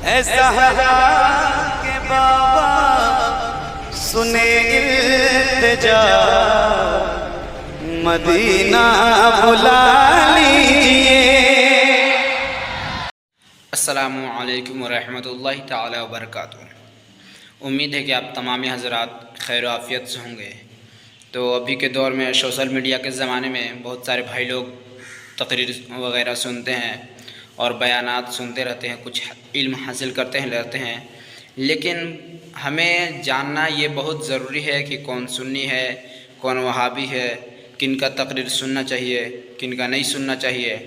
اے زہرا کے بابا سنے التجا، مدینہ بلا لیجئے۔ السلام علیکم ورحمۃ اللہ تعالی وبرکاتہ۔ امید ہے کہ آپ تمام حضرات خیر و عافیت سے ہوں گے۔ تو ابھی کے دور میں سوشل میڈیا کے زمانے میں بہت سارے بھائی لوگ تقریر وغیرہ سنتے ہیں اور بیانات سنتے رہتے ہیں، کچھ علم حاصل کرتے رہتے ہیں، لیکن ہمیں جاننا یہ بہت ضروری ہے کہ کون سنی ہے، کون وہابی ہے، کن کا تقریر سننا چاہیے، کن کا نہیں سننا چاہیے۔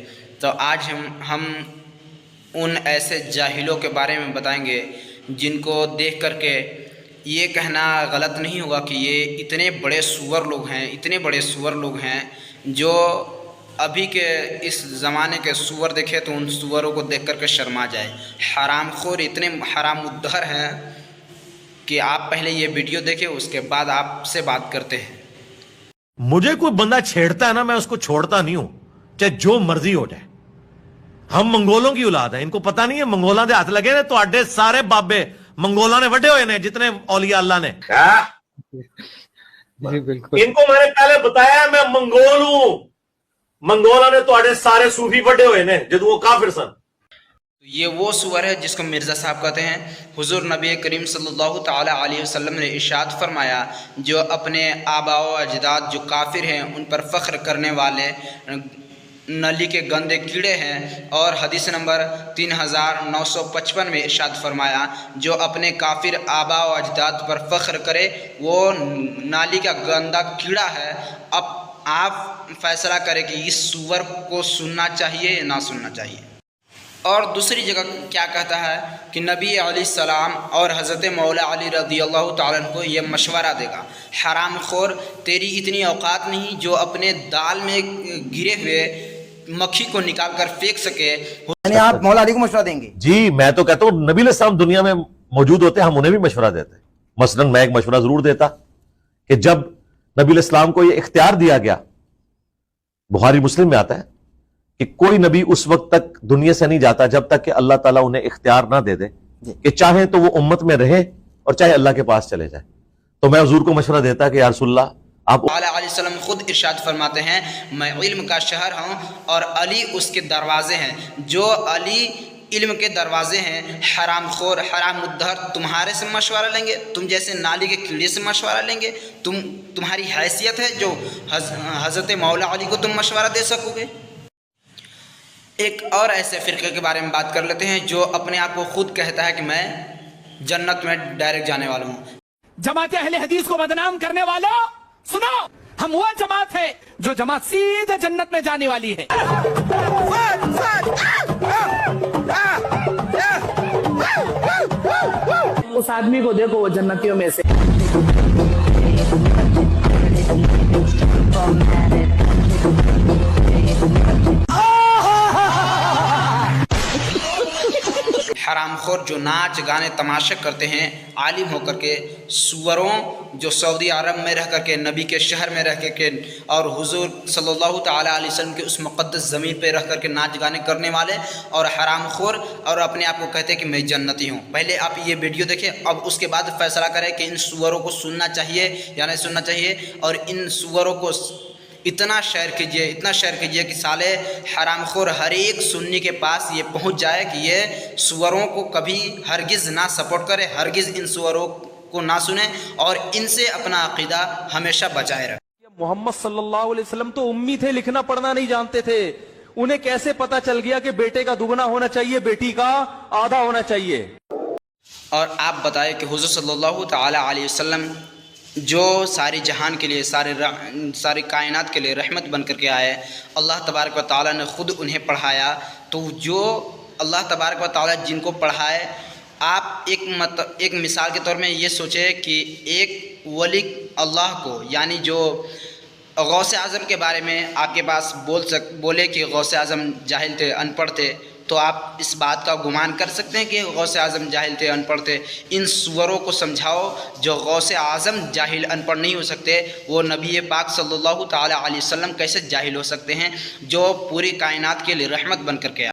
تو آج ہم ان ایسے جاہلوں کے بارے میں بتائیں گے جن کو دیکھ کر کے یہ کہنا غلط نہیں ہوگا کہ یہ اتنے بڑے سور لوگ ہیں، اتنے بڑے سور لوگ ہیں جو ابھی کے اس زمانے کے سور دیکھے تو ان سوروں کو دیکھ کر کے شرما جائے۔ حرام خور اتنے حرام الدہر ہیں کہ آپ پہلے یہ ویڈیو دیکھیں، اس کے بعد آپ سے بات کرتے ہیں۔ مجھے کوئی بندہ چھیڑتا ہے نا، میں اس کو چھوڑتا نہیں ہوں، چاہے جو مرضی ہو جائے۔ ہم منگولوں کی اولاد ہیں، ان کو پتہ نہیں ہے منگولاں دے ہاتھ لگے نے تو اڈے سارے بابے منگولاں نے وڈے ہوئے نے، جتنے اولیاء اللہ نے۔ ان کو میں نے پہلے بتایا میں منگول ہوں، منگولاں نے تو اڈے سارے صوفی وڈے ہوئے نے جدو وہ کافر سن۔ یہ وہ سور ہے جس کو مرزا صاحب کہتے ہیں۔ حضور نبی کریم صلی اللہ تعالی علیہ وسلم نے ارشاد فرمایا، جو اپنے آباء و اجداد جو کافر ہیں ان پر فخر کرنے والے نلی کے گندے کیڑے ہیں۔ اور حدیث نمبر 3955 میں ارشاد فرمایا، جو اپنے کافر آباء و اجداد پر فخر کرے وہ نالی کا گندا کیڑا ہے۔ اب آپ فیصلہ کریں کہ اس سور کو سننا چاہیے یا نہ سننا چاہیے۔ اور دوسری جگہ کیا کہتا ہے کہ نبی علیہ السلام اور حضرت مولا علی رضی اللہ تعالیٰ عنہ کو یہ مشورہ دے گا، حرام خور تیری اتنی اوقات نہیں جو اپنے دال میں گرے ہوئے مکھی کو نکال کر پھینک سکے۔ یعنی آپ مولا علی کو مشورہ دیں گے؟ جی میں تو کہتا ہوں نبی علیہ السلام دنیا میں موجود ہوتے ہم انہیں بھی مشورہ دیتے۔ مثلا میں ایک مشورہ ضرور دیتا کہ جب نبی علیہ السلام کو یہ اختیار دیا گیا، بخاری مسلم میں آتا ہے کہ کوئی نبی اس وقت تک دنیا سے نہیں جاتا جب تک کہ اللہ تعالیٰ انہیں اختیار نہ دے دے کہ چاہیں تو وہ امت میں رہے اور چاہے اللہ کے پاس چلے جائے۔ تو میں حضور کو مشورہ دیتا کہ یا رسول اللہ آپ علیہ وسلم خود ارشاد فرماتے ہیں، میں علم کا شہر ہوں اور علی اس کے دروازے ہیں۔ جو علی علم کے دروازے ہیں، حرام خور حرام الدہر تمہارے سے مشورہ لیں گے؟ تم جیسے نالی کے کیڑے سے مشورہ لیں گے؟ تمہاری حیثیت ہے جو حضرت مولا علی کو تم مشورہ دے سکو گے؟ ایک اور ایسے فرقے کے بارے میں بات کر لیتے ہیں جو اپنے آپ کو خود کہتا ہے کہ میں جنت میں ڈائریکٹ جانے والا ہوں۔ جماعت اہل حدیث کو بدنام کرنے والوں سنو، ہم وہ جماعت ہے جو جماعت سیدھے جنت میں جانے والی ہے۔ اس آدمی کو دیکھو وہ جنتیوں میں سے۔ حرام خور جو ناچ گانے تماشے کرتے ہیں عالم ہو کر کے، سوروں جو سعودی عرب میں رہ کر کے، نبی کے شہر میں رہ کر کے اور حضور صلی اللہ تعالیٰ علیہ وسلم کے اس مقدس زمین پہ رہ کر کے ناچ گانے کرنے والے اور حرام خور، اور اپنے آپ کو کہتے ہیں کہ میں جنتی ہوں۔ پہلے آپ یہ ویڈیو دیکھیں، اب اس کے بعد فیصلہ کریں کہ ان سوروں کو سننا چاہیے یا نہیں سننا چاہیے، اور ان سوروں کو اتنا شیئر کیجئے کہ سالے حرام خور ہر ایک سنی کے پاس یہ پہنچ جائے کہ یہ سوروں کو کبھی ہرگز نہ سپورٹ کرے، ہرگز ان سوروں کو نہ سنیں اور ان سے اپنا عقیدہ ہمیشہ بچائے رکھے۔ محمد صلی اللہ علیہ وسلم تو امی تھے، لکھنا پڑھنا نہیں جانتے تھے، انہیں کیسے پتا چل گیا کہ بیٹے کا دگنا ہونا چاہیے، بیٹی کا آدھا ہونا چاہیے؟ اور آپ بتائیں کہ حضور صلی اللہ تعالی علیہ وسلم جو ساری جہان کے لیے، ساری کائنات کے لیے رحمت بن کر کے آئے، اللہ تبارک و تعالیٰ نے خود انہیں پڑھایا، تو جو اللہ تبارک و تعالیٰ جن کو پڑھائے، آپ ایک مثال کے طور میں یہ سوچیں کہ ایک ولی اللہ کو، یعنی جو غوث اعظم کے بارے میں آپ کے پاس بولے کہ غوث اعظم جاہل تھے، ان پڑھ تھے، تو آپ اس بات کا گمان کر سکتے ہیں کہ غوث اعظم جاہل تھے، ان پڑھ تھے؟ ان سوروں کو سمجھاؤ جو غوث اعظم جاہل ان پڑھ نہیں ہو سکتے، وہ نبی پاک صلی اللہ تعالی علیہ وسلم کیسے جاہل ہو سکتے ہیں جو پوری کائنات کے لیے رحمت بن کر کے آئے؟